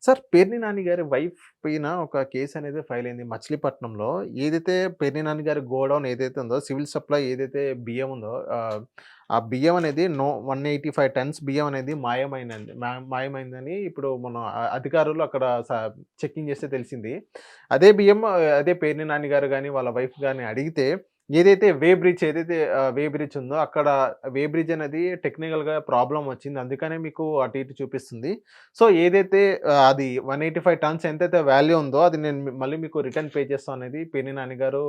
Sir Perni Nani గారి wife పైన ఒక కేస్ అనేది ఫైల్ అయింది మచిలీపట్నంలో. ఏదైతే పేర్ని నాని గారి గోడౌన్ ఏదైతే ఉందో, సివిల్ సప్లై ఏదైతే బియ్యం ఉందో ఆ బియ్యం అనేది 185 టన్స్ బియ్యం అనేది మాయమైందని ఇప్పుడు మన అధికారులు అక్కడ చెకింగ్ చేస్తే తెలిసింది. అదే బియ్యం అదే పేర్ని నాని గారు గాని, వాళ్ళ వైఫ్ గాని అడిగితే ఏదైతే వే బ్రిడ్జ్ ఉందో అక్కడ వే బ్రిడ్జ్ అనేది టెక్నికల్‌గా ప్రాబ్లమ్ వచ్చింది. అందుకనే మీకు అటు ఇటు చూపిస్తుంది. సో, ఏదైతే అది 185 టన్స్ ఎంతైతే వాల్యూ ఉందో అది నేను మళ్ళీ మీకు రిటర్న్ పే చేస్తా అనేది పేర్ని నాని గారు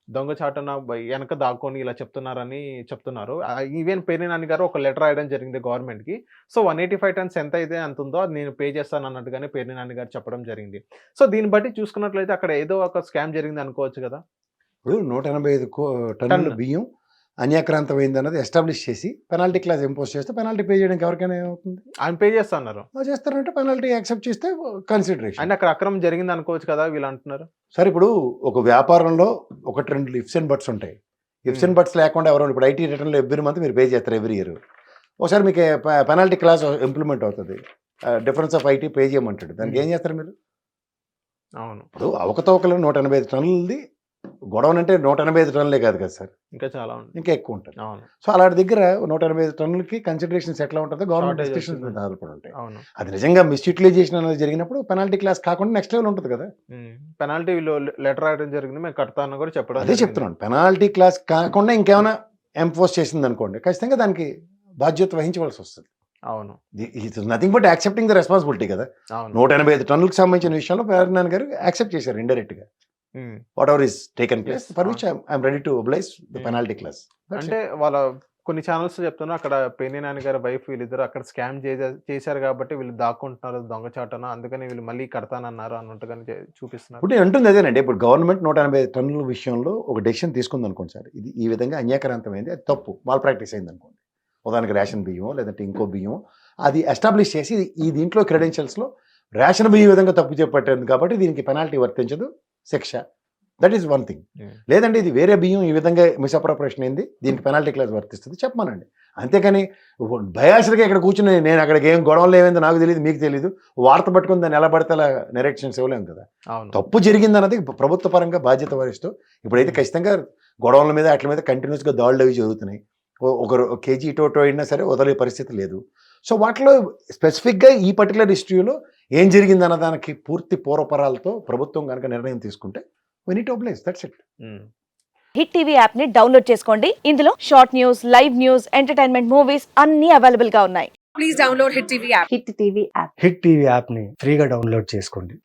దొంగచాటున ఎనక దాక్కొని ఇలా చెప్తున్నారని చెప్తున్నారు. ఈవెన్ పేర్ని నాని గారు ఒక లెటర్ రాయడం జరిగింది గవర్నమెంట్‌కి. సో, 185 టన్స్ ఎంతైతే అంతుందో అది నేను పే చేస్తానన్నట్టుగానే పేర్ని నాని గారు చెప్పడం జరిగింది. సో, దీన్ని బట్టి చూసుకున్నట్లయితే అక్కడ ఏదో ఒక స్కామ్ జరిగింది అనుకోవచ్చు గదా! ఇప్పుడు 185 టన్నుల టన్. బియ్యం అన్యాక్రాంతమైందన్నది ఎస్టాబ్లిష్ చేసి పెనాల్టీ క్లాస్ ఇంపోజ్ చేస్తే పెనాల్టీ పే చేయడానికి ఎవరికైనా ఏమవుతుంది? ఆయన పే చేస్తా అన్నారు. చేస్తారంటే పెనాల్టీ యాక్సెప్ట్ చేస్తే కన్సిడరేషన్. అంటే అక్కడ అక్రమం జరిగింది అనుకోవచ్చు కదా! వీళ్ళు అంటున్నారు. సరే, ఇప్పుడు ఒక వ్యాపారంలో 1, 2 ఇఫ్స్ అండ్ బట్స్ ఉంటాయి. ఇఫ్స్ అండ్ బట్స్ లేకుండా ఎవరు ఇప్పుడు ఐటీ రిటర్న్‌లో ఎవ్రీ మంత్ మీరు పే చేస్తారు ఎవ్రీ ఇయర్. ఒకసారి మీకు పెనాల్టీ క్లాస్ ఇంప్లిమెంట్ అవుతుంది. డిఫరెన్స్ ఆఫ్ ఐటీ పే చేయమంటాడు. దానికి ఏం చేస్తారు మీరు? అవును. ఇప్పుడు అవకతవకలు 185 టన్నులది గొడవనంటే 185 టన్నులే కాదు కదా సార్. ఇంకా చాలా ఉంది. ఇంకా ఎక్కువ ఉంటుంది. అవును. సో అలాంటి దగ్గర 185 టన్నులకి కన్సిడరేషన్స్ ఎట్లా ఉంటుందో గవర్నమెంట్ షార్టేజ్ డిస్కషన్స్ వస్తుంది. మీద ఆధారపడి ఉంటాయి. అవును. అది నిజంగా మిస్యూటిలైజేషన్ అనేది జరిగినప్పుడు పెనాల్టీ క్లాస్ కాకుండా నెక్స్ట్ లెవెల్ ఉంటుంది కదా. పెనాల్టీ వీళ్ళు లెటర్ రాయడం జరిగింది. మేము కడతానని కూడా చెప్పడం అదే జరిగింది. చెప్తున్నాను, పెనాల్టీ క్లాస్ కాకుండా ఇంకేమైనా ఎంఫోర్స్ చేసింది అనుకోండి, ఖచ్చితంగా దానికి బాధ్యత వహించవలసి వస్తుంది. అవును. It is nothing but accepting the responsibility కదా. అవును. 185 టన్నులకు సంబంధించిన విషయంలో పేర్నాని గారు యాక్సెప్ట్ చేశారు ఇండైరెక్ట్ గా. What ever is taken place for which I'm ready to oblige the penalty class. అంటే వాళ్ళ కొన్ని ఛానల్స్ చెప్తున్నారు అక్కడ పేర్ని నాని గారి వైఫ్ వీళ్ళిద్దరు అక్కడ స్కామ్ చేశారు కాబట్టి వీళ్ళు దాక్కుంటున్నారు దొంగచాటున, అందుకని వీళ్ళు మళ్ళీ కడతానన్నారు అన్నట్టుగా చూపిస్తున్నారు. ఇప్పుడు నేను అంటుంది అదేనండి. ఇప్పుడు గవర్నమెంట్ 185 టన్నుల విషయంలో ఒక డెసిషన్ తీసుకుంది అనుకోండి సార్, ఇది ఈ విధంగా అన్యాక్రాంతమైంది, అది తప్పు, మాల్ ప్రాక్టీస్ అయింది అనుకోండి, ఉదాహరణకి రేషన్ బియ్యం లేదంటే ఇంకో బియ్యం అది ఎస్టాబ్లిష్ చేసి ఈ దీంట్లో క్రెడెన్షియల్స్లో రేషన్ బియ్యం విధంగా తప్పు చెప్పట్టింది కాబట్టి దీనికి పెనాల్టీ వర్తించదు, శిక్ష. That is one thing. లేదంటే ఇది వేరే బియ్యం ఈ విధంగా మిస్అప్రోప్రియేషన్ అయింది, దీనికి పెనాల్టీ క్లాస్ వర్తిస్తుంది చెప్పమానండి. అంతేకాని భయాసరిగా ఇక్కడ కూర్చుని నేను అక్కడికి ఏం గొడవలు ఏమైందో నాకు తెలియదు మీకు తెలియదు, వార్త పట్టుకుని దాన్ని ఎలా పడితే అలా నెరేక్షన్స్ ఇవ్వలేము కదా. తప్పు జరిగింది అన్నది ప్రభుత్వ పరంగా బాధ్యత వహిస్తూ ఇప్పుడైతే ఖచ్చితంగా గొడవల మీద వాటి మీద కంటిన్యూస్గా దాడులు అవి జరుగుతున్నాయి. ఒక కేజీ ఇటోటో అయినా సరే వదిలే పరిస్థితి లేదు. సో వాటిలో స్పెసిఫిక్గా ఈ పర్టికులర్ హిస్టరీలో ఏం జరిగిందన్న దానికి పూర్తి పూర్వపరాలతో ప్రభుత్వం కనుక నిర్ణయం తీసుకుంటే we need to oblige, that's it. Hit TV app ని డౌన్లోడ్ చేసుకోండి. ఇందులో short news, live news, entertainment movies అన్ని అవైలబుల్ గా ఉన్నాయి. Please download Hit TV app. Hit TV app. Hit TV యాప్ని ఫ్రీగా డౌన్లోడ్ చేసుకోండి.